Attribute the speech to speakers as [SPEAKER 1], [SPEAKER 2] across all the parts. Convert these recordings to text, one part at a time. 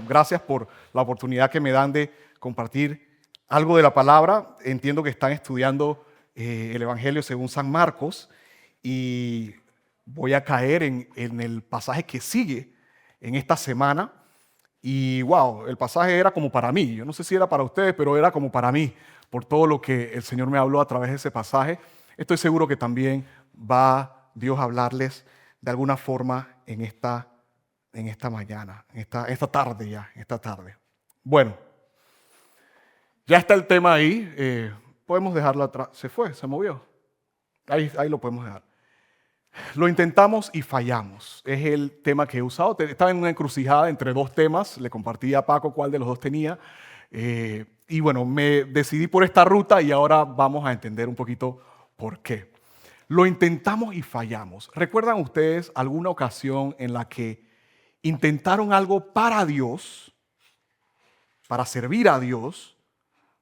[SPEAKER 1] gracias por la oportunidad que me dan de compartir algo de la palabra. Entiendo que están estudiando el Evangelio según San Marcos y voy a caer en el pasaje que sigue en esta semana. Y wow, el pasaje era como para mí. Yo no sé si era para ustedes, pero era como para mí, por todo lo que el Señor me habló a través de ese pasaje. Estoy seguro que también va Dios a hablarles de alguna forma en esta mañana, esta tarde. Bueno, ya está el tema ahí. Podemos dejarlo atrás. Se movió. Ahí lo podemos dejar. Lo intentamos y fallamos. Es el tema que he usado. Estaba en una encrucijada entre dos temas. Le compartí a Paco cuál de los dos tenía. Y bueno, me decidí por esta ruta y ahora vamos a entender un poquito por qué. Lo intentamos y fallamos. ¿Recuerdan ustedes alguna ocasión en la que intentaron algo para Dios, para servir a Dios,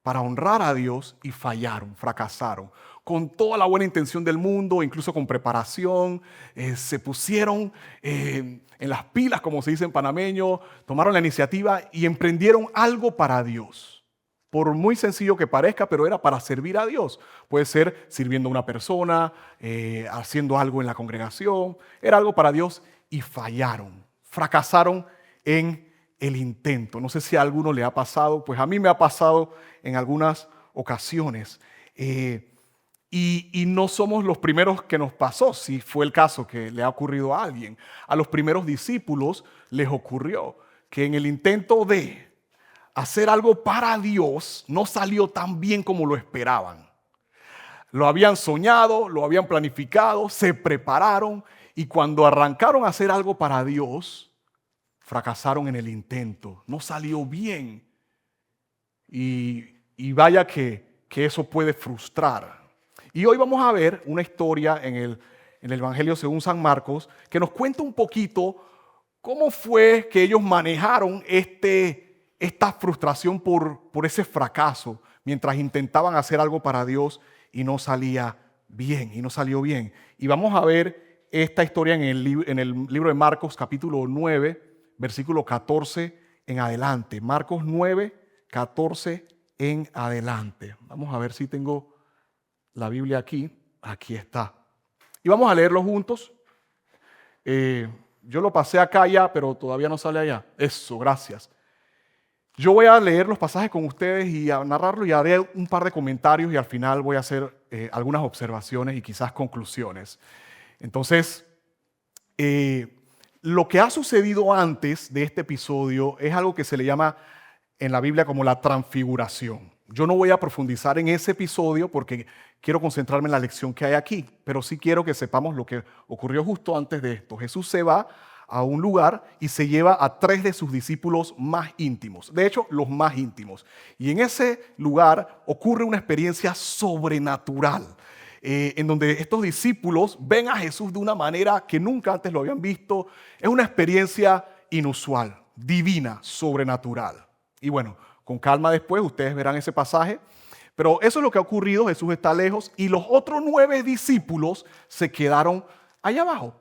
[SPEAKER 1] para honrar a Dios y fallaron, fracasaron? Con toda la buena intención del mundo, incluso con preparación, se pusieron en las pilas, como se dice en panameño, tomaron la iniciativa y emprendieron algo para Dios. Por muy sencillo que parezca, pero era para servir a Dios. Puede ser sirviendo a una persona, haciendo algo en la congregación. Era algo para Dios y fallaron, fracasaron en el intento. No sé si a alguno le ha pasado, pues a mí me ha pasado en algunas ocasiones. Y no somos los primeros que nos pasó, si fue el caso que le ha ocurrido a alguien. A los primeros discípulos les ocurrió que en el intento de hacer algo para Dios no salió tan bien como lo esperaban. Lo habían soñado, lo habían planificado, se prepararon y cuando arrancaron a hacer algo para Dios, fracasaron en el intento. No salió bien. Y vaya que eso puede frustrar. Y hoy vamos a ver una historia en el Evangelio según San Marcos que nos cuenta un poquito cómo fue que ellos manejaron esta frustración por ese fracaso mientras intentaban hacer algo para Dios y no salía bien, y no salió bien. Y vamos a ver esta historia en el libro de Marcos capítulo 9, versículo 14 en adelante. Marcos 9, 14 en adelante. Vamos a ver si tengo la Biblia aquí. Aquí está. Y vamos a leerlo juntos. Yo lo pasé acá ya, pero todavía no sale allá. Eso, gracias. Yo voy a leer los pasajes con ustedes y a narrarlo y haré un par de comentarios y al final voy a hacer algunas observaciones y quizás conclusiones. Entonces, lo que ha sucedido antes de este episodio es algo que se le llama en la Biblia como la transfiguración. Yo no voy a profundizar en ese episodio porque quiero concentrarme en la lección que hay aquí, pero sí quiero que sepamos lo que ocurrió justo antes de esto. Jesús se va a un lugar y se lleva a 3 de sus discípulos más íntimos, de hecho los más íntimos. Y en ese lugar ocurre una experiencia sobrenatural, en donde estos discípulos ven a Jesús de una manera que nunca antes lo habían visto. Es una experiencia inusual, divina, sobrenatural. Y bueno, con calma después ustedes verán ese pasaje. Pero eso es lo que ha ocurrido. Jesús está lejos y los otros 9 discípulos se quedaron allá abajo,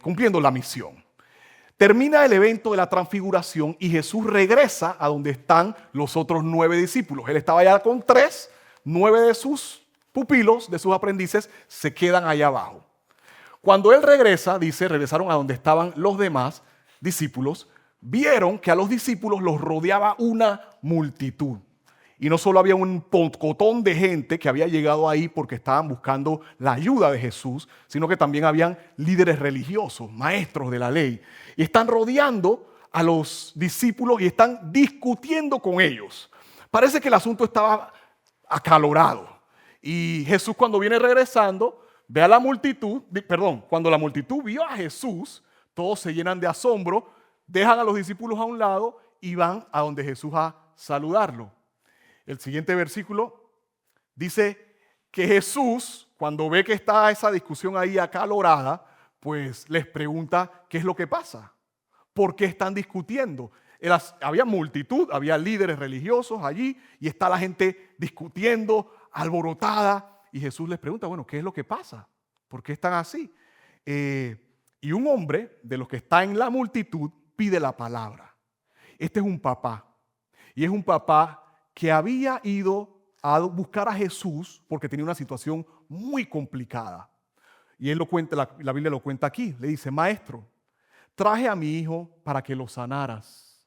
[SPEAKER 1] cumpliendo la misión. Termina el evento de la transfiguración y Jesús regresa a donde están los otros 9 discípulos. Él estaba allá con 3, 9 de sus pupilos, de sus aprendices, se quedan allá abajo. Cuando Él regresa, regresaron a donde estaban los demás discípulos, vieron que a los discípulos los rodeaba una multitud. Y no solo había un pocotón de gente que había llegado ahí porque estaban buscando la ayuda de Jesús, sino que también habían líderes religiosos, maestros de la ley. Y están rodeando a los discípulos y están discutiendo con ellos. Parece que el asunto estaba acalorado. Y Jesús, cuando viene regresando, ve a la multitud, cuando la multitud vio a Jesús, todos se llenan de asombro, dejan a los discípulos a un lado y van a donde Jesús a saludarlo. El siguiente versículo dice que Jesús, cuando ve que está esa discusión ahí acalorada, pues les pregunta qué es lo que pasa, por qué están discutiendo. Había multitud, había líderes religiosos allí y está la gente discutiendo, alborotada. Y Jesús les pregunta, bueno, ¿qué es lo que pasa? ¿Por qué están así? Y un hombre de los que está en la multitud pide la palabra. Este es un papá. Y es un papá que había ido a buscar a Jesús porque tenía una situación muy complicada. Y él lo cuenta, la Biblia lo cuenta aquí. Le dice, maestro, traje a mi hijo para que lo sanaras.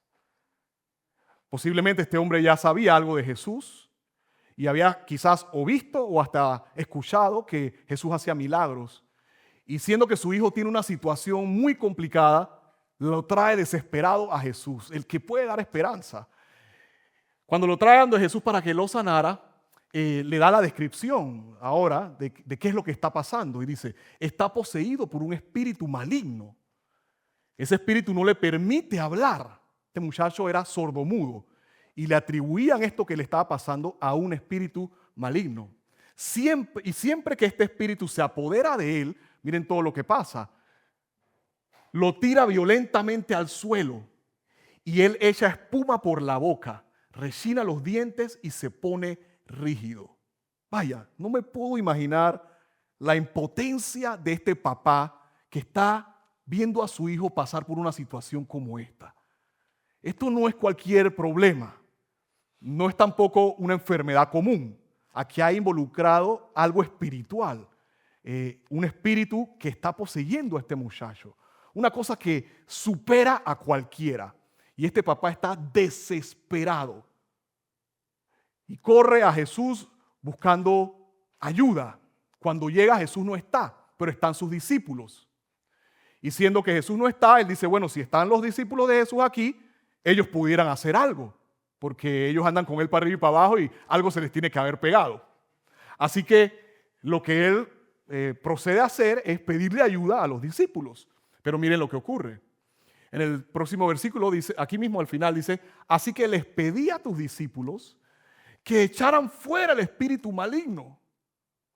[SPEAKER 1] Posiblemente este hombre ya sabía algo de Jesús y había quizás o visto o hasta escuchado que Jesús hacía milagros. Y siendo que su hijo tiene una situación muy complicada, lo trae desesperado a Jesús, el que puede dar esperanza. Cuando lo traen de Jesús para que lo sanara, le da la descripción ahora de qué es lo que está pasando. Y dice, está poseído por un espíritu maligno. Ese espíritu no le permite hablar. Este muchacho era sordomudo y le atribuían esto que le estaba pasando a un espíritu maligno. Siempre que este espíritu se apodera de él, miren todo lo que pasa. Lo tira violentamente al suelo y él echa espuma por la boca, rechina los dientes y se pone rígido. Vaya, no me puedo imaginar la impotencia de este papá que está viendo a su hijo pasar por una situación como esta. Esto no es cualquier problema, no es tampoco una enfermedad común. Aquí hay involucrado algo espiritual, un espíritu que está poseyendo a este muchacho, una cosa que supera a cualquiera. Y este papá está desesperado y corre a Jesús buscando ayuda. Cuando llega, Jesús no está, pero están sus discípulos. Y siendo que Jesús no está, él dice, bueno, si están los discípulos de Jesús aquí, ellos pudieran hacer algo, porque ellos andan con él para arriba y para abajo y algo se les tiene que haber pegado. Así que lo que él procede a hacer es pedirle ayuda a los discípulos. Pero miren lo que ocurre. En el próximo versículo dice, aquí mismo al final dice, así que les pedí a tus discípulos que echaran fuera el espíritu maligno.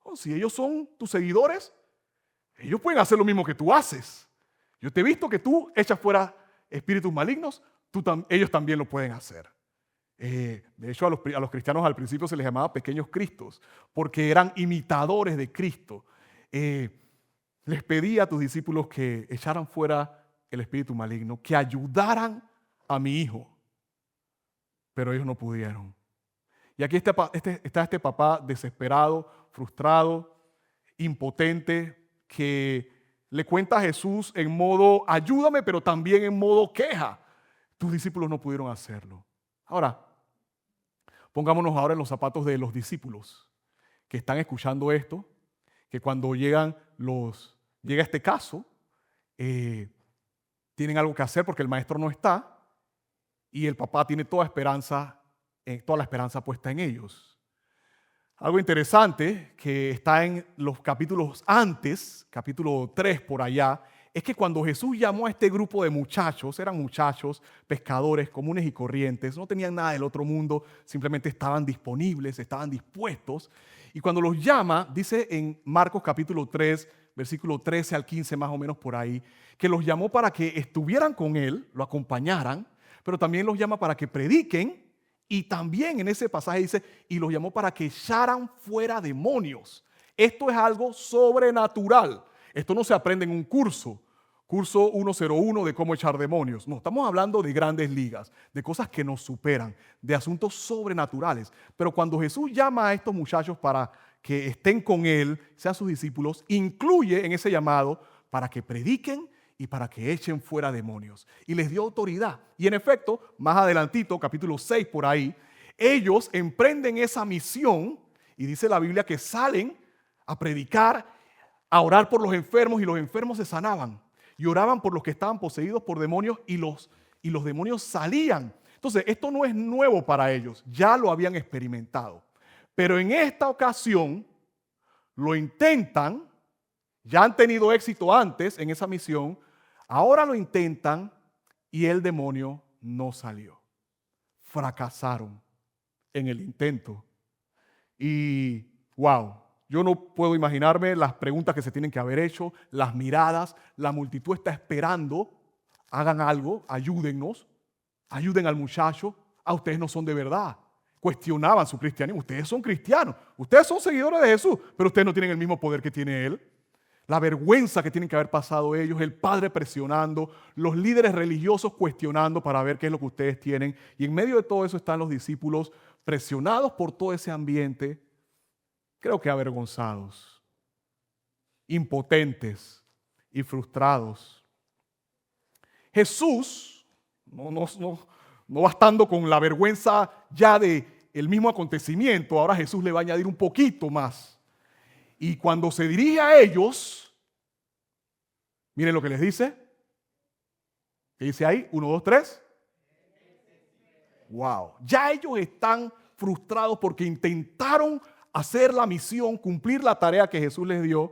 [SPEAKER 1] Oh, si ellos son tus seguidores, ellos pueden hacer lo mismo que tú haces. Yo te he visto que tú echas fuera espíritus malignos, ellos también lo pueden hacer. De hecho, a los cristianos al principio se les llamaba pequeños cristos, porque eran imitadores de Cristo. Les pedí a tus discípulos que echaran fuera el espíritu maligno, que ayudaran a mi hijo, pero ellos no pudieron. Y aquí está este papá desesperado, frustrado, impotente, que le cuenta a Jesús en modo ayúdame, pero también en modo queja. Tus discípulos no pudieron hacerlo. Ahora, pongámonos ahora en los zapatos de los discípulos que están escuchando esto, que cuando llega este caso, tienen algo que hacer porque el maestro no está y el papá tiene toda la esperanza puesta en ellos. Algo interesante que está en los capítulos antes, capítulo 3 por allá, es que cuando Jesús llamó a este grupo de muchachos, eran muchachos, pescadores comunes y corrientes, no tenían nada del otro mundo, simplemente estaban disponibles, estaban dispuestos. Y cuando los llama, dice en Marcos capítulo 3, versículo 13 al 15 más o menos por ahí, que los llamó para que estuvieran con él, lo acompañaran, pero también los llama para que prediquen. Y también en ese pasaje dice, y los llamó para que echaran fuera demonios. Esto es algo sobrenatural. Esto no se aprende en un curso 101 de cómo echar demonios. No, estamos hablando de grandes ligas, de cosas que nos superan, de asuntos sobrenaturales. Pero cuando Jesús llama a estos muchachos para que estén con él, sean sus discípulos, incluye en ese llamado para que prediquen y para que echen fuera demonios. Y les dio autoridad. Y en efecto, más adelantito, capítulo 6 por ahí, ellos emprenden esa misión y dice la Biblia que salen a predicar, a orar por los enfermos y los enfermos se sanaban. Y oraban por los que estaban poseídos por demonios y los demonios salían. Entonces, esto no es nuevo para ellos, ya lo habían experimentado. Pero en esta ocasión lo intentan, ya han tenido éxito antes en esa misión, ahora lo intentan y el demonio no salió. Fracasaron en el intento. Y wow, yo no puedo imaginarme las preguntas que se tienen que haber hecho, las miradas, la multitud está esperando, hagan algo, ayúdennos, ayuden al muchacho, ustedes no son de verdad. Cuestionaban su cristianismo, ustedes son cristianos, ustedes son seguidores de Jesús, pero ustedes no tienen el mismo poder que tiene él. la vergüenza que tienen que haber pasado ellos, el padre presionando, los líderes religiosos cuestionando para ver qué es lo que ustedes tienen. Y en medio de todo eso están los discípulos presionados por todo ese ambiente, creo que avergonzados, impotentes y frustrados. Jesús, no bastando con la vergüenza ya del mismo acontecimiento, ahora Jesús le va a añadir un poquito más. Y cuando se dirige a ellos, miren lo que les dice. ¿Qué dice ahí? 1, 2, 3. Wow. Ya ellos están frustrados porque intentaron hacer la misión, cumplir la tarea que Jesús les dio.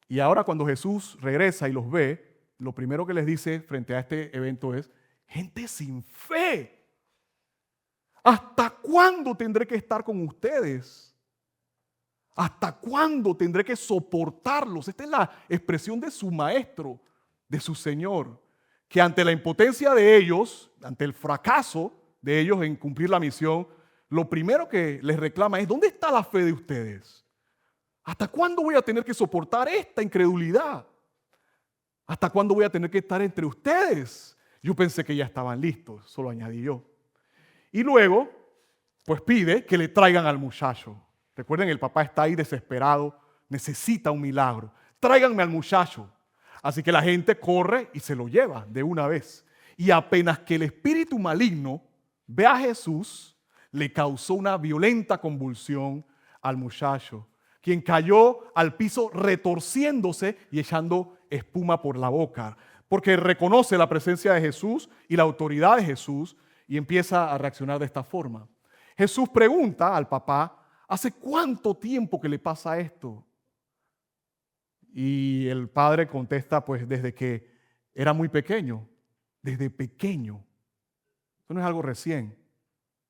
[SPEAKER 1] Y ahora cuando Jesús regresa y los ve, lo primero que les dice frente a este evento es: gente sin fe, ¿hasta cuándo tendré que estar con ustedes? ¿Hasta cuándo tendré que soportarlos? Esta es la expresión de su maestro, de su Señor, que ante la impotencia de ellos, ante el fracaso de ellos en cumplir la misión, lo primero que les reclama es: ¿dónde está la fe de ustedes? ¿Hasta cuándo voy a tener que soportar esta incredulidad? ¿Hasta cuándo voy a tener que estar entre ustedes? Yo pensé que ya estaban listos, solo añadí yo. Y luego, pues pide que le traigan al muchacho. Recuerden, el papá está ahí desesperado, necesita un milagro. Tráiganme al muchacho. Así que la gente corre y se lo lleva de una vez. Y apenas que el espíritu maligno ve a Jesús, le causó una violenta convulsión al muchacho, quien cayó al piso retorciéndose y echando espuma por la boca, porque reconoce la presencia de Jesús y la autoridad de Jesús y empieza a reaccionar de esta forma. Jesús pregunta al papá: ¿hace cuánto tiempo que le pasa esto? Y el padre contesta: pues desde que era muy pequeño, desde pequeño. Esto no es algo recién.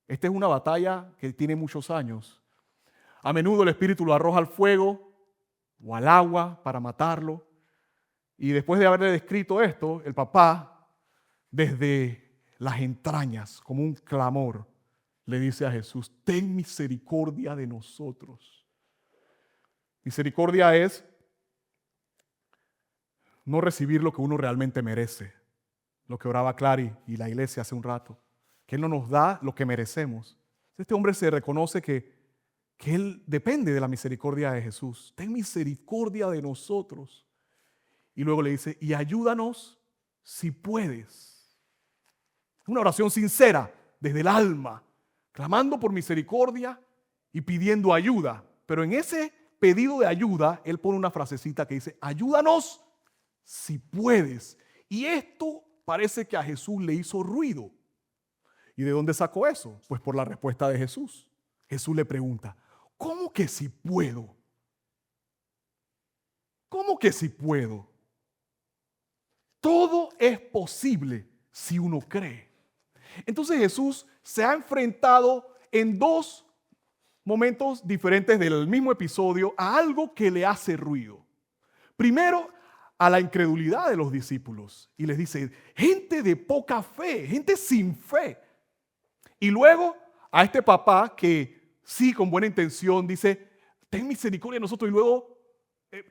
[SPEAKER 1] Esta es una batalla que tiene muchos años. A menudo el espíritu lo arroja al fuego o al agua para matarlo. Y después de haberle descrito esto, el papá, desde las entrañas, como un clamor, le dice a Jesús: ten misericordia de nosotros. Misericordia es no recibir lo que uno realmente merece. Lo que oraba Clary y la iglesia hace un rato. Que Él no nos da lo que merecemos. Este hombre se reconoce que Él depende de la misericordia de Jesús. Ten misericordia de nosotros. Y luego le dice: y ayúdanos si puedes. Una oración sincera, desde el alma, clamando por misericordia y pidiendo ayuda. Pero en ese pedido de ayuda, él pone una frasecita que dice: ayúdanos si puedes. Y esto parece que a Jesús le hizo ruido. ¿Y de dónde sacó eso? Pues por la respuesta de Jesús. Jesús le pregunta: ¿cómo que si puedo? ¿Cómo que si puedo? Todo es posible si uno cree. Entonces Jesús se ha enfrentado en dos momentos diferentes del mismo episodio a algo que le hace ruido. Primero, a la incredulidad de los discípulos. Y les dice: gente de poca fe, gente sin fe. Y luego a este papá que sí, con buena intención, dice: ten misericordia de nosotros. Y luego,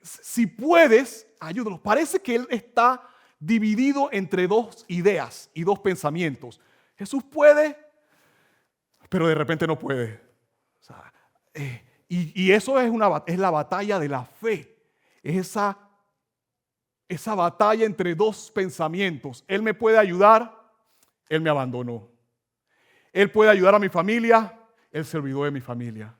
[SPEAKER 1] si puedes, ayúdanos. Parece que él está dividido entre dos ideas y dos pensamientos. Jesús puede, pero de repente no puede. O sea, y eso es la batalla de la fe. Es esa batalla entre dos pensamientos. Él me puede ayudar, Él me abandonó. Él puede ayudar a mi familia, Él se olvidó de mi familia.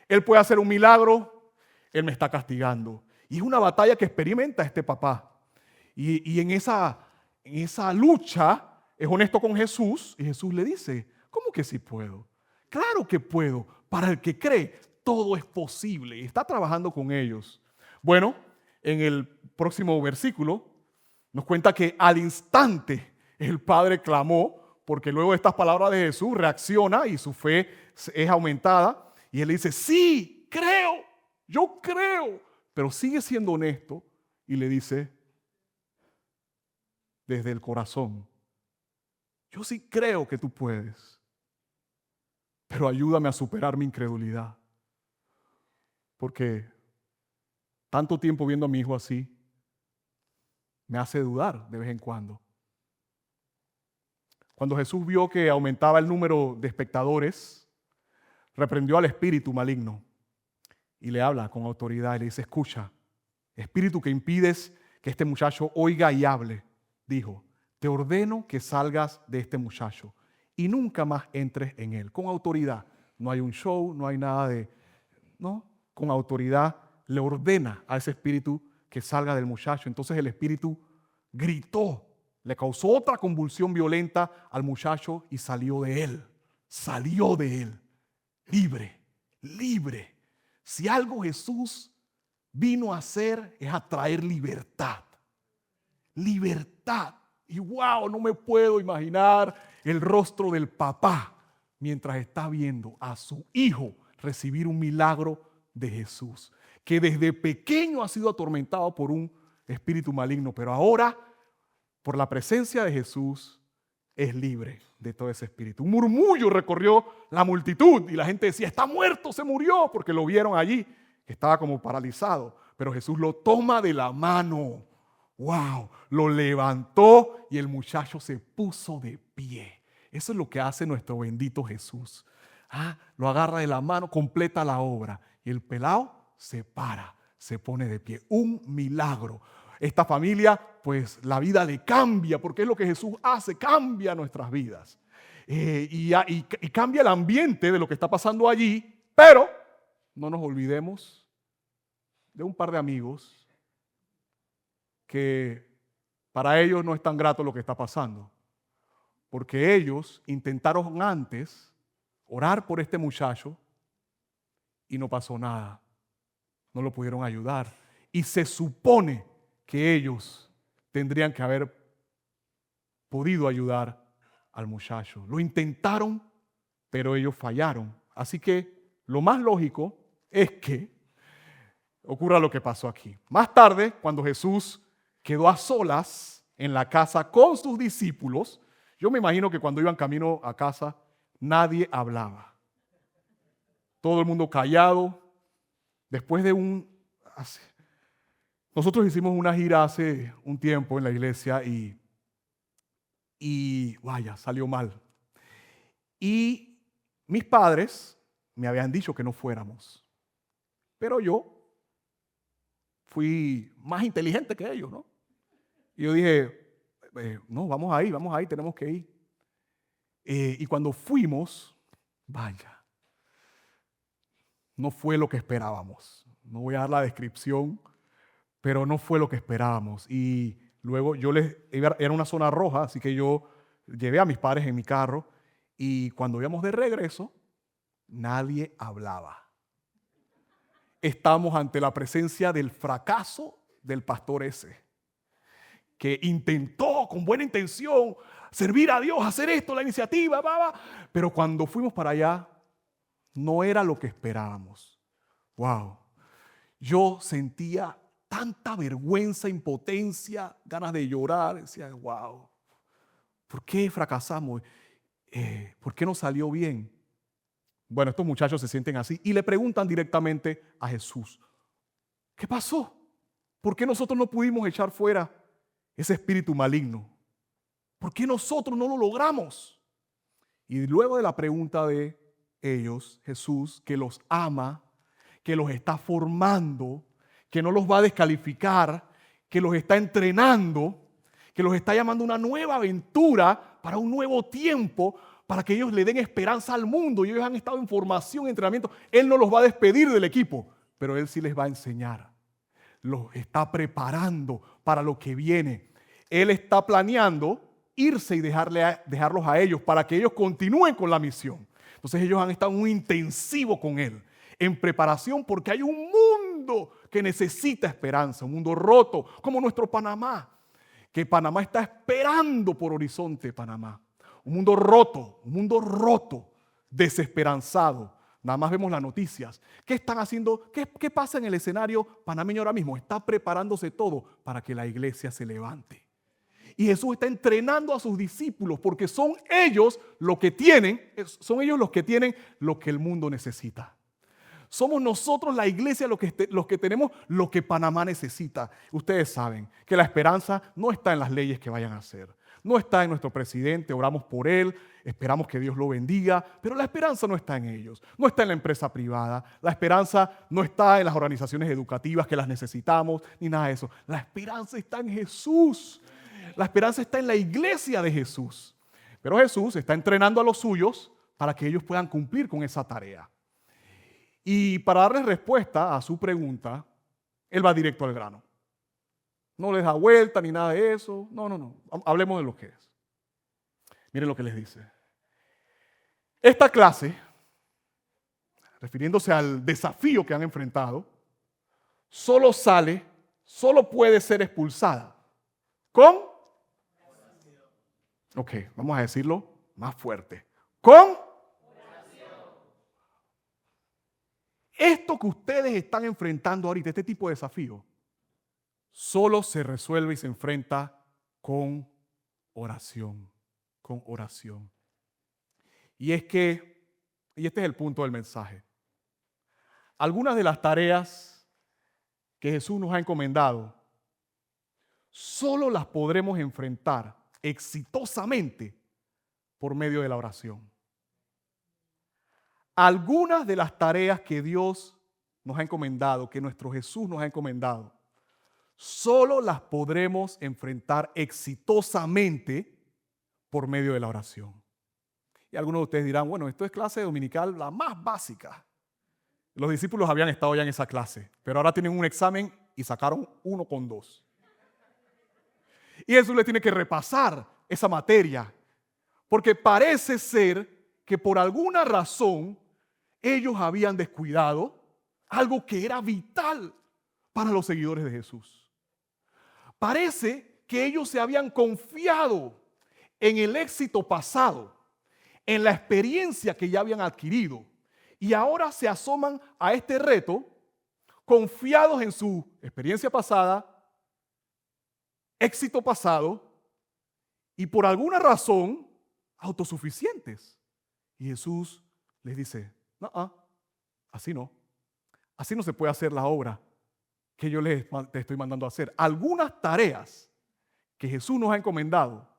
[SPEAKER 1] Él puede hacer un milagro, Él me está castigando. Y es una batalla que experimenta este papá. Y en esa lucha es honesto con Jesús y Jesús le dice: ¿cómo que sí puedo? Claro que puedo. Para el que cree, todo es posible. Y está trabajando con ellos. Bueno, en el próximo versículo nos cuenta que al instante el padre clamó, porque luego de estas palabras de Jesús reacciona y su fe es aumentada. Y él dice: sí, creo, yo creo. Pero sigue siendo honesto y le dice desde el corazón: yo sí creo que tú puedes, pero ayúdame a superar mi incredulidad. Porque tanto tiempo viendo a mi hijo así, me hace dudar de vez en cuando. Cuando Jesús vio que aumentaba el número de espectadores, reprendió al espíritu maligno y le habla con autoridad y le dice: escucha, espíritu que impides que este muchacho oiga y hable, dijo, te ordeno que salgas de este muchacho y nunca más entres en él. Con autoridad, no hay un show, no hay nada de... No, con autoridad le ordena a ese espíritu que salga del muchacho. Entonces el espíritu gritó, le causó otra convulsión violenta al muchacho y salió de él. Salió de él. Libre, libre. Si algo Jesús vino a hacer es a traer libertad. Libertad. Y wow, no me puedo imaginar el rostro del papá mientras está viendo a su hijo recibir un milagro de Jesús, que desde pequeño ha sido atormentado por un espíritu maligno, pero ahora, por la presencia de Jesús, es libre de todo ese espíritu. Un murmullo recorrió la multitud y la gente decía: está muerto, se murió, porque lo vieron allí, que estaba como paralizado. Pero Jesús lo toma de la mano. ¡Wow! Lo levantó y el muchacho se puso de pie. Eso es lo que hace nuestro bendito Jesús. Lo agarra de la mano, completa la obra y el pelao se para, se pone de pie. Un milagro. Esta familia, pues la vida le cambia, porque es lo que Jesús hace, cambia nuestras vidas. Y cambia el ambiente de lo que está pasando allí, pero no nos olvidemos de un par de amigos que para ellos no es tan grato lo que está pasando, porque ellos intentaron antes orar por este muchacho y no pasó nada, no lo pudieron ayudar, y se supone que ellos tendrían que haber podido ayudar al muchacho. Lo intentaron, pero ellos fallaron. Así que lo más lógico es que ocurra lo que pasó aquí. Más tarde, cuando Jesús quedó a solas en la casa con sus discípulos, yo me imagino que cuando iban camino a casa, nadie hablaba. Todo el mundo callado. Después de nosotros hicimos una gira hace un tiempo en la iglesia y vaya, salió mal. Y mis padres me habían dicho que no fuéramos. Pero yo fui más inteligente que ellos, ¿no? Y yo dije, no, vamos ahí, tenemos que ir. Y cuando fuimos, vaya, no fue lo que esperábamos. No voy a dar la descripción, pero no fue lo que esperábamos. Y luego era una zona roja, así que yo llevé a mis padres en mi carro y cuando íbamos de regreso, nadie hablaba. Estamos ante la presencia del fracaso del pastor ese, que intentó con buena intención servir a Dios, hacer esto, la iniciativa, pero cuando fuimos para allá, no era lo que esperábamos. Wow. Yo sentía tanta vergüenza, impotencia, ganas de llorar. Decía, wow, ¿por qué fracasamos? ¿Por qué no salió bien? Bueno, estos muchachos se sienten así y le preguntan directamente a Jesús, ¿qué pasó? ¿Por qué nosotros no pudimos echar fuera ese espíritu maligno? ¿Por qué nosotros no lo logramos? Y luego de la pregunta de ellos, Jesús, que los ama, que los está formando, que no los va a descalificar, que los está entrenando, que los está llamando a una nueva aventura para un nuevo tiempo, para que ellos le den esperanza al mundo. Y ellos han estado en formación, entrenamiento. Él no los va a despedir del equipo, pero Él sí les va a enseñar. Los está preparando para lo que viene. Él está planeando irse y dejarlos a ellos para que ellos continúen con la misión. Entonces ellos han estado muy intensivos con Él, en preparación, porque hay un mundo que necesita esperanza, un mundo roto, como nuestro Panamá, que Panamá está esperando por Horizonte, Panamá. Un mundo roto, desesperanzado. Nada más vemos las noticias. ¿Qué están haciendo? ¿Qué pasa en el escenario panameño ahora mismo? Está preparándose todo para que la iglesia se levante. Y Jesús está entrenando a sus discípulos porque son ellos los que tienen lo que el mundo necesita. Somos nosotros, la iglesia, los que tenemos lo que Panamá necesita. Ustedes saben que la esperanza no está en las leyes que vayan a hacer. No está en nuestro presidente, oramos por él, esperamos que Dios lo bendiga, pero la esperanza no está en ellos, no está en la empresa privada, la esperanza no está en las organizaciones educativas que las necesitamos, ni nada de eso. La esperanza está en Jesús, la esperanza está en la iglesia de Jesús. Pero Jesús está entrenando a los suyos para que ellos puedan cumplir con esa tarea. Y para darles respuesta a su pregunta, Él va directo al grano. No les da vuelta ni nada de eso. No. Hablemos de lo que es. Miren lo que les dice. Esta clase, refiriéndose al desafío que han enfrentado, solo puede ser expulsada con, vamos a decirlo más fuerte, con esto que ustedes están enfrentando ahorita, este tipo de desafío, solo se resuelve y se enfrenta con oración. Con oración. Y este es el punto del mensaje. Algunas de las tareas que Jesús nos ha encomendado, solo las podremos enfrentar exitosamente por medio de la oración. Algunas de las tareas que Dios nos ha encomendado, que nuestro Jesús nos ha encomendado, solo las podremos enfrentar exitosamente por medio de la oración. Y algunos de ustedes dirán, bueno, esto es clase dominical la más básica. Los discípulos habían estado ya en esa clase, pero ahora tienen un examen y sacaron 1,2. Y Jesús les tiene que repasar esa materia, porque parece ser que por alguna razón ellos habían descuidado algo que era vital para los seguidores de Jesús. Parece que ellos se habían confiado en el éxito pasado, en la experiencia que ya habían adquirido, y ahora se asoman a este reto confiados en su experiencia pasada, éxito pasado, y por alguna razón autosuficientes. Y Jesús les dice, así no se puede hacer la obra que yo te estoy mandando a hacer. Algunas tareas que Jesús nos ha encomendado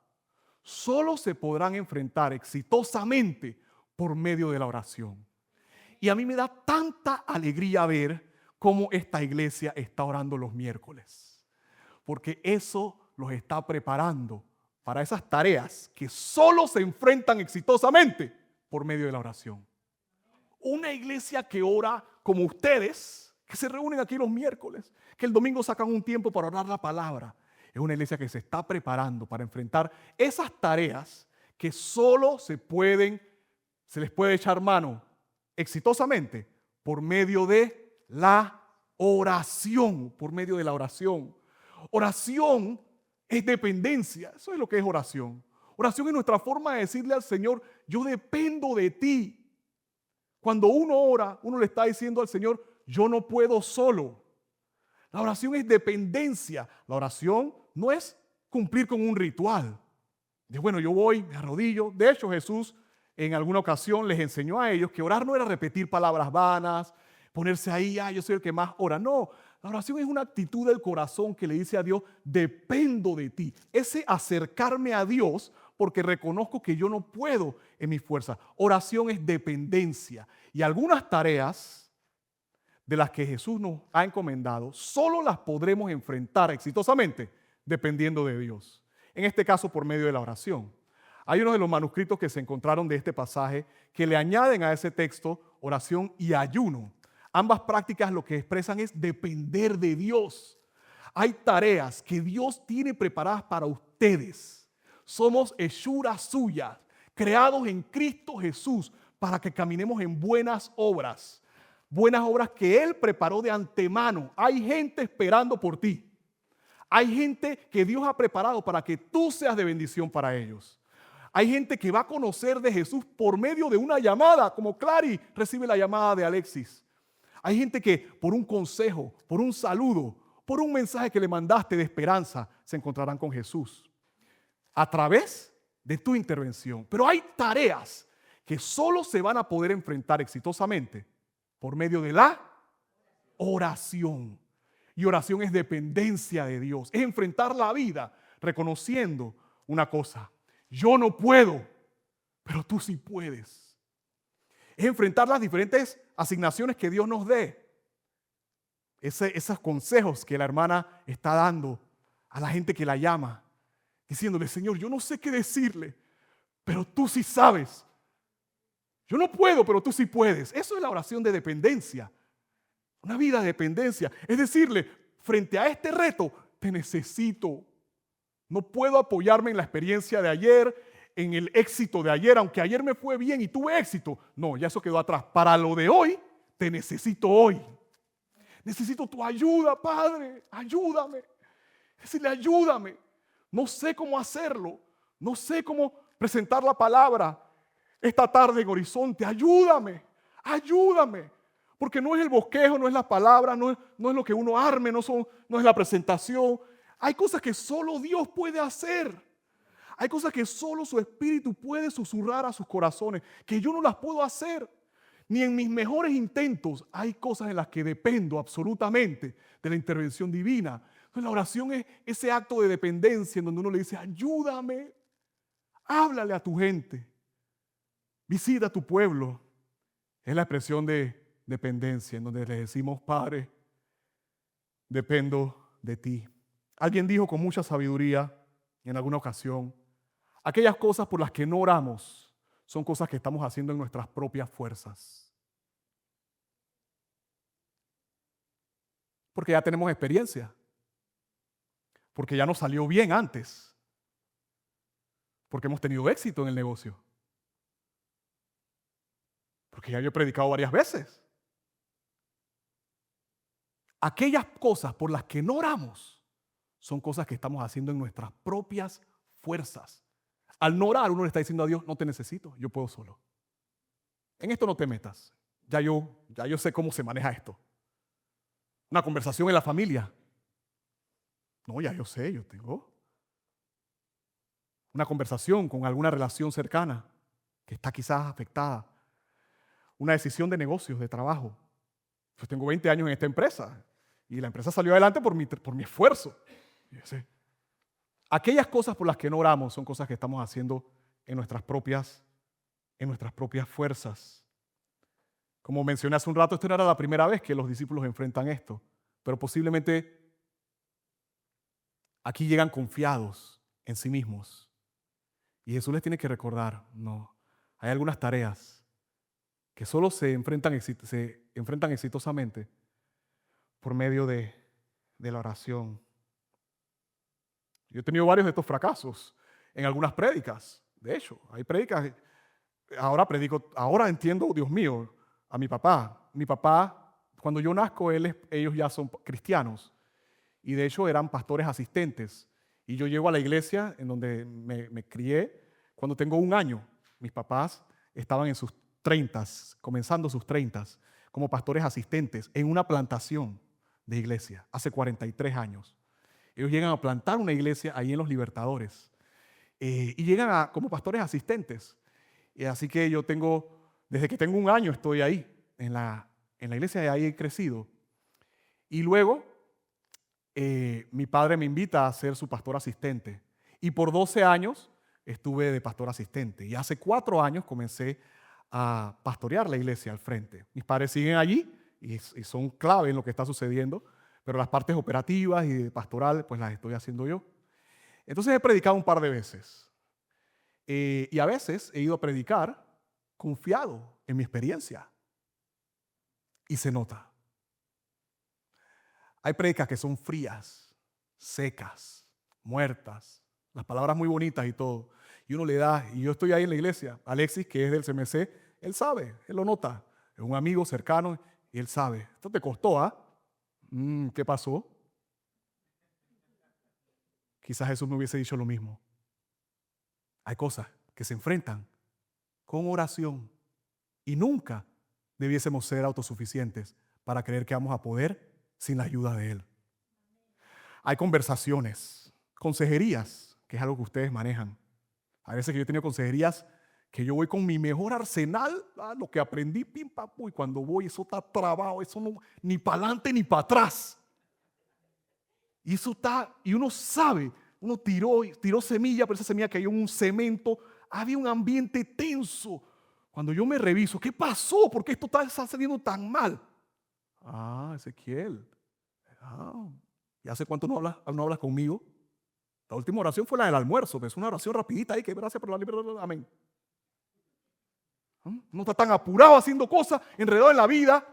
[SPEAKER 1] solo se podrán enfrentar exitosamente por medio de la oración. Y a mí me da tanta alegría ver cómo esta iglesia está orando los miércoles, porque eso los está preparando para esas tareas que solo se enfrentan exitosamente por medio de la oración. Una iglesia que ora como ustedes, que se reúnen aquí los miércoles, que el domingo sacan un tiempo para orar la palabra, es una iglesia que se está preparando para enfrentar esas tareas que solo se les puede echar mano exitosamente por medio de la oración, por medio de la oración. Oración es dependencia, eso es lo que es oración. Oración es nuestra forma de decirle al Señor, yo dependo de ti. Cuando uno ora, uno le está diciendo al Señor, yo no puedo solo. La oración es dependencia. La oración no es cumplir con un ritual. De bueno, yo voy, me arrodillo. De hecho, Jesús en alguna ocasión les enseñó a ellos que orar no era repetir palabras vanas, ponerse ahí, yo soy el que más ora. No, la oración es una actitud del corazón que le dice a Dios, dependo de ti. Ese acercarme a Dios porque reconozco que yo no puedo en mi fuerza. Oración es dependencia. Y algunas tareas de las que Jesús nos ha encomendado, solo las podremos enfrentar exitosamente dependiendo de Dios. En este caso, por medio de la oración. Hay uno de los manuscritos que se encontraron de este pasaje que le añaden a ese texto oración y ayuno. Ambas prácticas lo que expresan es depender de Dios. Hay tareas que Dios tiene preparadas para ustedes. Somos hechuras suyas, creados en Cristo Jesús para que caminemos en buenas obras que Él preparó de antemano. Hay gente esperando por ti. Hay gente que Dios ha preparado para que tú seas de bendición para ellos. Hay gente que va a conocer de Jesús por medio de una llamada, como Clary recibe la llamada de Alexis. Hay gente que por un consejo, por un saludo, por un mensaje que le mandaste de esperanza, se encontrarán con Jesús a través de tu intervención. Pero hay tareas que solo se van a poder enfrentar exitosamente Por medio de la oración. Y oración es dependencia de Dios. Es enfrentar la vida reconociendo una cosa. Yo no puedo, pero tú sí puedes. Es enfrentar las diferentes asignaciones que Dios nos dé. Esos consejos que la hermana está dando a la gente que la llama. Diciéndole, Señor, yo no sé qué decirle, pero tú sí sabes. Yo no puedo, pero tú sí puedes. Eso es la oración de dependencia. Una vida de dependencia. Es decirle, frente a este reto, te necesito. No puedo apoyarme en la experiencia de ayer, en el éxito de ayer, aunque ayer me fue bien y tuve éxito. No, ya eso quedó atrás. Para lo de hoy, te necesito hoy. Necesito tu ayuda, Padre. Ayúdame. Decirle, ayúdame. No sé cómo hacerlo. No sé cómo presentar la palabra esta tarde en Horizonte. Ayúdame. Ayúdame. Porque no es el bosquejo, no es la palabra, no es lo que uno arme, no es la presentación. Hay cosas que solo Dios puede hacer. Hay cosas que solo su Espíritu puede susurrar a sus corazones, que yo no las puedo hacer. Ni en mis mejores intentos hay cosas en las que dependo absolutamente de la intervención divina. Entonces, la oración es ese acto de dependencia en donde uno le dice, ayúdame, háblale a tu gente, visita a tu pueblo. Es la expresión de dependencia en donde le decimos, Padre, dependo de ti. Alguien dijo con mucha sabiduría en alguna ocasión, aquellas cosas por las que no oramos son cosas que estamos haciendo en nuestras propias fuerzas. Porque ya tenemos experiencia. Porque ya nos salió bien antes. Porque hemos tenido éxito en el negocio. Porque ya yo he predicado varias veces. Aquellas cosas por las que no oramos son cosas que estamos haciendo en nuestras propias fuerzas. Al no orar, uno le está diciendo a Dios, no te necesito, yo puedo solo. En esto no te metas. Ya yo sé cómo se maneja esto. Una conversación en la familia. No, ya yo sé, yo tengo. Una conversación con alguna relación cercana que está quizás afectada. Una decisión de negocios, de trabajo. Yo tengo 20 años en esta empresa y la empresa salió adelante por mi esfuerzo. Aquellas cosas por las que no oramos son cosas que estamos haciendo en nuestras propias fuerzas. Como mencioné hace un rato, esta no era la primera vez que los discípulos enfrentan esto, pero posiblemente aquí llegan confiados en sí mismos. Y Jesús les tiene que recordar, no, hay algunas tareas que solo se enfrentan exitosamente por medio de la oración. Yo he tenido varios de estos fracasos en algunas prédicas. De hecho, hay prédicas, ahora entiendo, Dios mío, a mi papá. Mi papá, cuando yo nazco, ellos ya son cristianos. Y de hecho eran pastores asistentes. Y yo llego a la iglesia en donde me crié cuando tengo 1 año. Mis papás estaban en sus 30, comenzando sus 30, como pastores asistentes en una plantación de iglesia hace 43 años. Ellos llegan a plantar una iglesia ahí en Los Libertadores y llegan como pastores asistentes. Así que yo desde que tengo 1 año estoy ahí, en la iglesia, y ahí he crecido. Y luego mi padre me invita a ser su pastor asistente. Y por 12 años estuve de pastor asistente. Y hace 4 años comencé a pastorear la iglesia al frente. Mis padres siguen allí y son clave en lo que está sucediendo, pero las partes operativas y pastorales pues las estoy haciendo yo. Entonces he predicado un par de veces. Y a veces he ido a predicar confiado en mi experiencia. Y se nota. Hay predicas que son frías, secas, muertas, las palabras muy bonitas y todo. Y uno le da, y yo estoy ahí en la iglesia, Alexis, que es del CMC, él sabe, él lo nota. Es un amigo cercano y él sabe. Esto te costó, ¿ah? ¿Qué pasó? Quizás Jesús me hubiese dicho lo mismo. Hay cosas que se enfrentan con oración y nunca debiésemos ser autosuficientes para creer que vamos a poder sin la ayuda de Él. Hay conversaciones, consejerías, que es algo que ustedes manejan. A veces que yo he tenido consejerías que yo voy con mi mejor arsenal, lo que aprendí, pim, pam, pum, y cuando voy eso está trabado, eso no, ni para adelante ni para atrás. Y eso está, y uno sabe, uno tiró semilla, pero esa semilla cayó en un cemento, había un ambiente tenso. Cuando yo me reviso, ¿qué pasó? ¿Por qué esto está saliendo tan mal? Ezequiel, ¿y hace cuánto no hablas conmigo? La última oración fue la del almuerzo, es una oración rapidita ahí, que gracias por la libertad, amén. No está tan apurado haciendo cosas, enredado en la vida,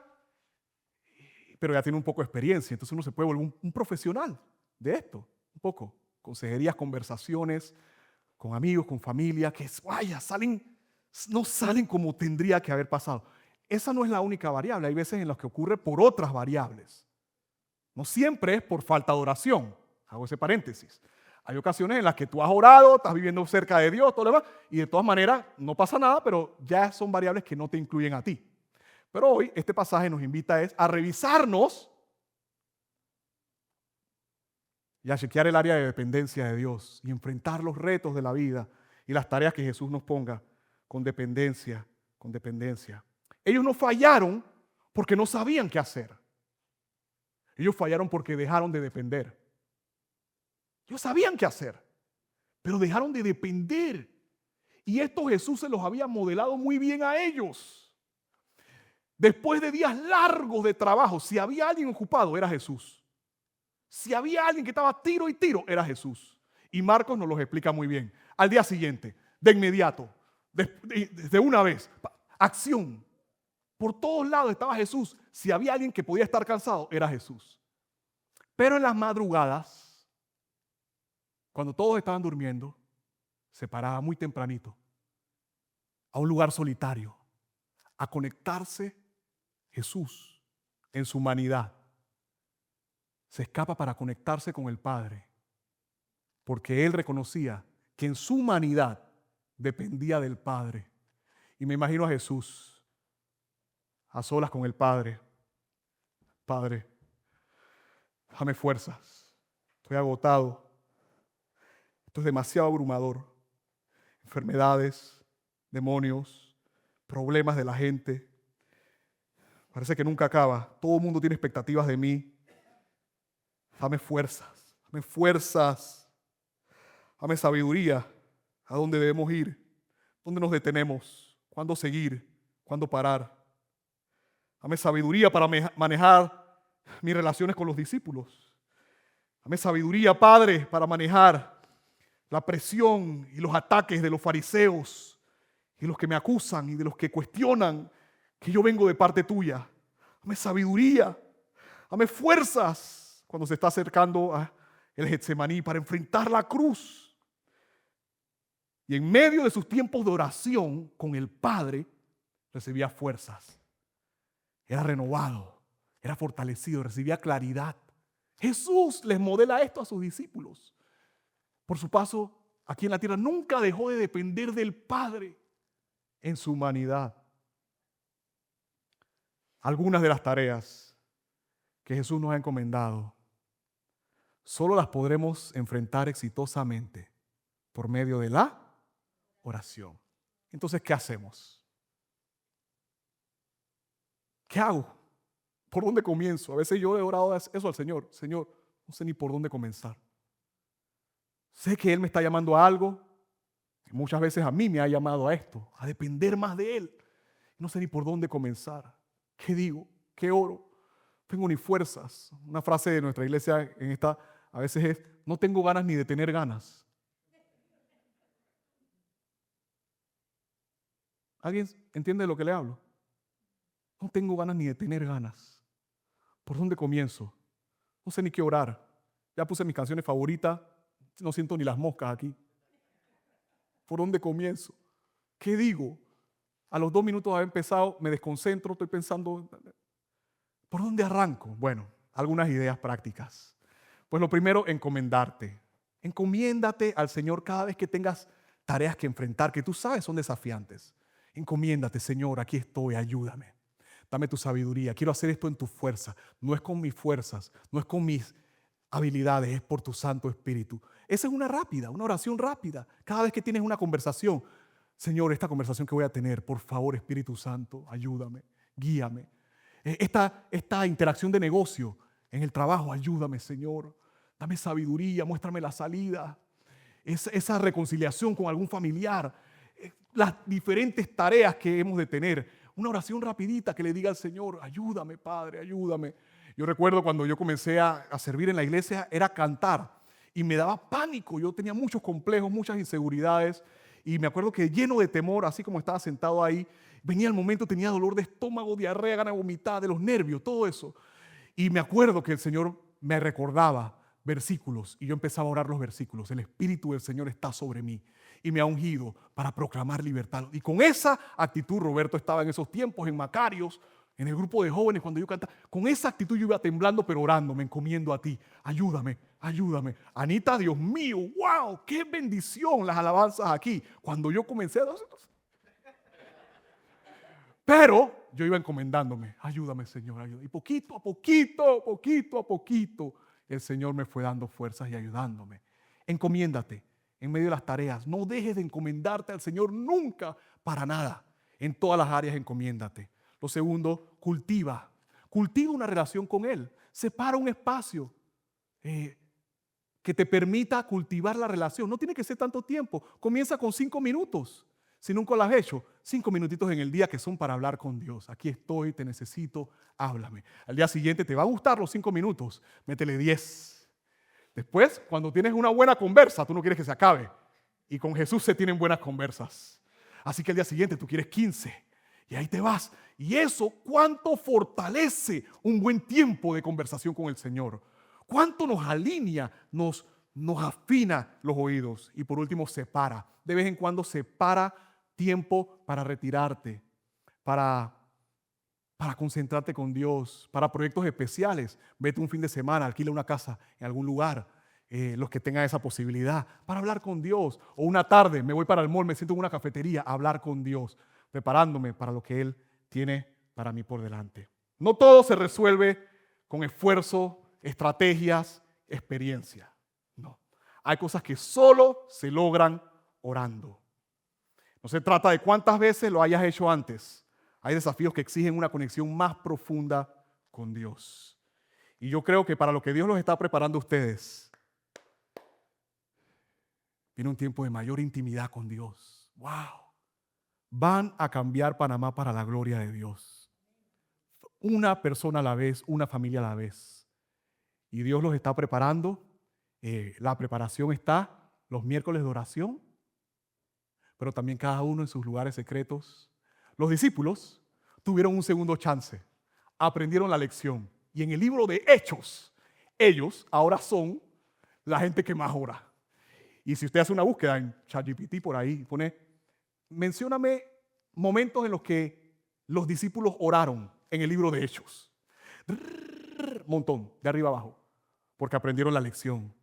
[SPEAKER 1] pero ya tiene un poco de experiencia, entonces uno se puede volver un profesional de esto, un poco. Consejerías, conversaciones con amigos, con familia, que no salen como tendría que haber pasado. Esa no es la única variable, hay veces en las que ocurre por otras variables. No siempre es por falta de oración, hago ese paréntesis. Hay ocasiones en las que tú has orado, estás viviendo cerca de Dios, todo lo demás, y de todas maneras no pasa nada, pero ya son variables que no te incluyen a ti. Pero hoy este pasaje nos invita a revisarnos y a chequear el área de dependencia de Dios y enfrentar los retos de la vida y las tareas que Jesús nos ponga con dependencia, con dependencia. Ellos no fallaron porque no sabían qué hacer. Ellos fallaron porque dejaron de depender. Ellos sabían qué hacer, pero dejaron de depender. Y esto Jesús se los había modelado muy bien a ellos. Después de días largos de trabajo, si había alguien ocupado, era Jesús. Si había alguien que estaba tiro y tiro, era Jesús. Y Marcos nos los explica muy bien. Al día siguiente, de inmediato, de una vez, acción. Por todos lados estaba Jesús. Si había alguien que podía estar cansado, era Jesús. Pero en las madrugadas, cuando todos estaban durmiendo, se paraba muy tempranito a un lugar solitario a conectarse Jesús en su humanidad. Se escapa para conectarse con el Padre, porque Él reconocía que en su humanidad dependía del Padre. Y me imagino a Jesús a solas con el Padre. Padre, dame fuerzas, estoy agotado, esto es demasiado abrumador. Enfermedades, demonios, problemas de la gente. Parece que nunca acaba. Todo el mundo tiene expectativas de mí. Dame fuerzas, dame fuerzas. Dame sabiduría. ¿A dónde debemos ir? ¿Dónde nos detenemos? ¿Cuándo seguir? ¿Cuándo parar? Dame sabiduría para manejar mis relaciones con los discípulos. Dame sabiduría, Padre, para manejar la presión y los ataques de los fariseos y los que me acusan y de los que cuestionan que yo vengo de parte tuya. Dame sabiduría, dame fuerzas cuando se está acercando a el Getsemaní para enfrentar la cruz. Y en medio de sus tiempos de oración con el Padre, recibía fuerzas. Era renovado, era fortalecido, recibía claridad. Jesús les modela esto a sus discípulos. Por su paso aquí en la tierra, nunca dejó de depender del Padre en su humanidad. Algunas de las tareas que Jesús nos ha encomendado, solo las podremos enfrentar exitosamente por medio de la oración. Entonces, ¿qué hacemos? ¿Qué hago? ¿Por dónde comienzo? A veces yo he orado eso al Señor. Señor, no sé ni por dónde comenzar. Sé que Él me está llamando a algo. Muchas veces a mí me ha llamado a esto, a depender más de Él. No sé ni por dónde comenzar. ¿Qué digo? ¿Qué oro? No tengo ni fuerzas. Una frase de nuestra iglesia en esta a veces es, no tengo ganas ni de tener ganas. ¿Alguien entiende de lo que le hablo? No tengo ganas ni de tener ganas. ¿Por dónde comienzo? No sé ni qué orar. Ya puse mis canciones favoritas. No siento ni las moscas aquí. ¿Por dónde comienzo? ¿Qué digo? A los 2 minutos de haber empezado, me desconcentro, estoy pensando, ¿por dónde arranco? Bueno, algunas ideas prácticas. Pues lo primero, encomendarte. Encomiéndate al Señor cada vez que tengas tareas que enfrentar, que tú sabes son desafiantes. Encomiéndate, Señor, aquí estoy, ayúdame. Dame tu sabiduría, quiero hacer esto en tu fuerza. No es con mis fuerzas, no es con mis habilidades, es por tu Santo Espíritu. Esa es una oración rápida. Cada vez que tienes una conversación, Señor, esta conversación que voy a tener, por favor, Espíritu Santo, ayúdame, guíame. Esta interacción de negocio en el trabajo, ayúdame, Señor. Dame sabiduría, muéstrame la salida. Esa reconciliación con algún familiar, las diferentes tareas que hemos de tener. Una oración rapidita que le diga al Señor, ayúdame, Padre, ayúdame. Yo recuerdo cuando yo comencé a servir en la iglesia, era cantar y me daba pánico. Yo tenía muchos complejos, muchas inseguridades y me acuerdo que lleno de temor, así como estaba sentado ahí, venía el momento, tenía dolor de estómago, diarrea, ganas de vomitar, de los nervios, todo eso. Y me acuerdo que el Señor me recordaba versículos y yo empezaba a orar los versículos. El Espíritu del Señor está sobre mí y me ha ungido para proclamar libertad. Y con esa actitud, Roberto estaba en esos tiempos en Macarios, en el grupo de jóvenes cuando yo cantaba. Con esa actitud yo iba temblando pero orando, me encomiendo a ti. Ayúdame, ayúdame. Anita, Dios mío, wow, qué bendición las alabanzas aquí. Cuando yo comencé a... Pero yo iba encomendándome, ayúdame Señor, ayúdame. Y poquito a poquito, poquito a poquito, el Señor me fue dando fuerzas y ayudándome. Encomiéndate en medio de las tareas. No dejes de encomendarte al Señor nunca para nada. En todas las áreas encomiéndate. Lo segundo, cultiva. Cultiva una relación con Él. Separa un espacio que te permita cultivar la relación. No tiene que ser tanto tiempo. Comienza con 5 minutos. Si nunca lo has hecho, 5 minutitos en el día que son para hablar con Dios. Aquí estoy, te necesito, háblame. Al día siguiente te va a gustar los 5 minutos, métele 10. Después, cuando tienes una buena conversa, tú no quieres que se acabe. Y con Jesús se tienen buenas conversas. Así que al día siguiente tú quieres 15. Y ahí te vas. Y eso, ¿cuánto fortalece un buen tiempo de conversación con el Señor? ¿Cuánto nos alinea, nos afina los oídos? Y por último, separa. De vez en cuando separa tiempo para retirarte, para concentrarte con Dios, para proyectos especiales. Vete un fin de semana, alquila una casa en algún lugar, los que tengan esa posibilidad, para hablar con Dios. O una tarde, me voy para el mall, me siento en una cafetería a hablar con Dios, preparándome para lo que Él tiene para mí por delante. No todo se resuelve con esfuerzo, estrategias, experiencia. No. Hay cosas que solo se logran orando. No se trata de cuántas veces lo hayas hecho antes. Hay desafíos que exigen una conexión más profunda con Dios. Y yo creo que para lo que Dios los está preparando a ustedes, viene un tiempo de mayor intimidad con Dios. ¡Wow! Van a cambiar Panamá para la gloria de Dios. Una persona a la vez, una familia a la vez. Y Dios los está preparando. La preparación está los miércoles de oración, pero también cada uno en sus lugares secretos. Los discípulos tuvieron un segundo chance, aprendieron la lección. Y en el libro de Hechos, ellos ahora son la gente que más ora. Y si usted hace una búsqueda en ChatGPT por ahí, pone, mencióname momentos en los que los discípulos oraron en el libro de Hechos. Montón, de arriba abajo, porque aprendieron la lección.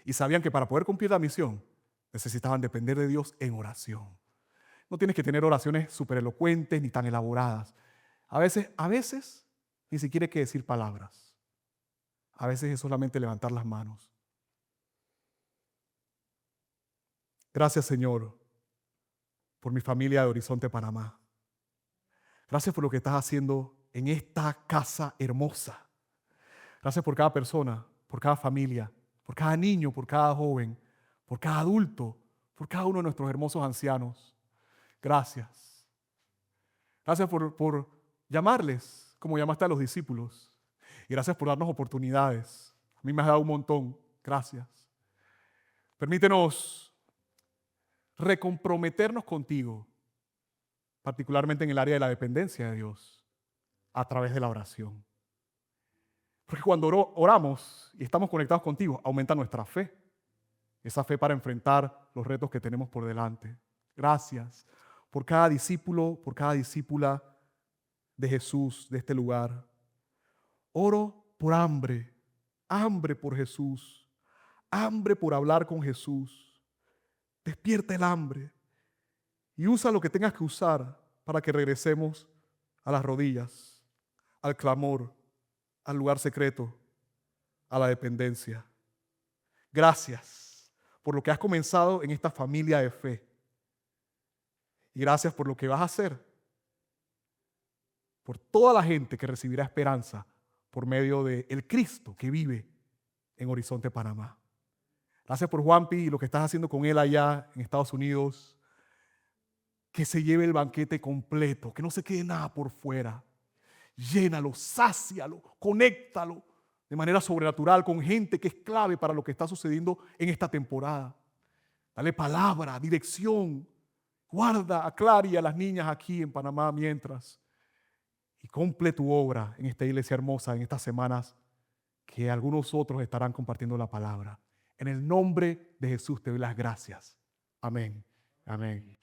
[SPEAKER 1] Y sabían que para poder cumplir la misión, necesitaban depender de Dios en oración. No tienes que tener oraciones súper elocuentes ni tan elaboradas. A veces, ni siquiera hay que decir palabras. A veces es solamente levantar las manos. Gracias, Señor, por mi familia de Horizonte, Panamá. Gracias por lo que estás haciendo en esta casa hermosa. Gracias por cada persona, por cada familia, por cada niño, por cada joven, por cada adulto, por cada uno de nuestros hermosos ancianos. Gracias. Gracias por llamarles como llamaste a los discípulos. Y gracias por darnos oportunidades. A mí me has dado un montón. Gracias. Permítenos recomprometernos contigo, particularmente en el área de la dependencia de Dios, a través de la oración. Porque cuando oramos y estamos conectados contigo, aumenta nuestra fe. Esa fe para enfrentar los retos que tenemos por delante. Gracias por cada discípulo, por cada discípula de Jesús, de este lugar. Oro por hambre, hambre por Jesús, hambre por hablar con Jesús. Despierta el hambre y usa lo que tengas que usar para que regresemos a las rodillas, al clamor, al lugar secreto, a la dependencia. Gracias por lo que has comenzado en esta familia de fe. Y gracias por lo que vas a hacer, por toda la gente que recibirá esperanza por medio de el Cristo que vive en Horizonte, Panamá. Gracias por Juanpi y lo que estás haciendo con él allá en Estados Unidos. Que se lleve el banquete completo, que no se quede nada por fuera. Llénalo, sácialo, conéctalo de manera sobrenatural con gente que es clave para lo que está sucediendo en esta temporada. Dale palabra, dirección. Guarda a Clara y a las niñas aquí en Panamá mientras. Y cumple tu obra en esta iglesia hermosa en estas semanas que algunos otros estarán compartiendo la palabra. En el nombre de Jesús te doy las gracias. Amén. Amén.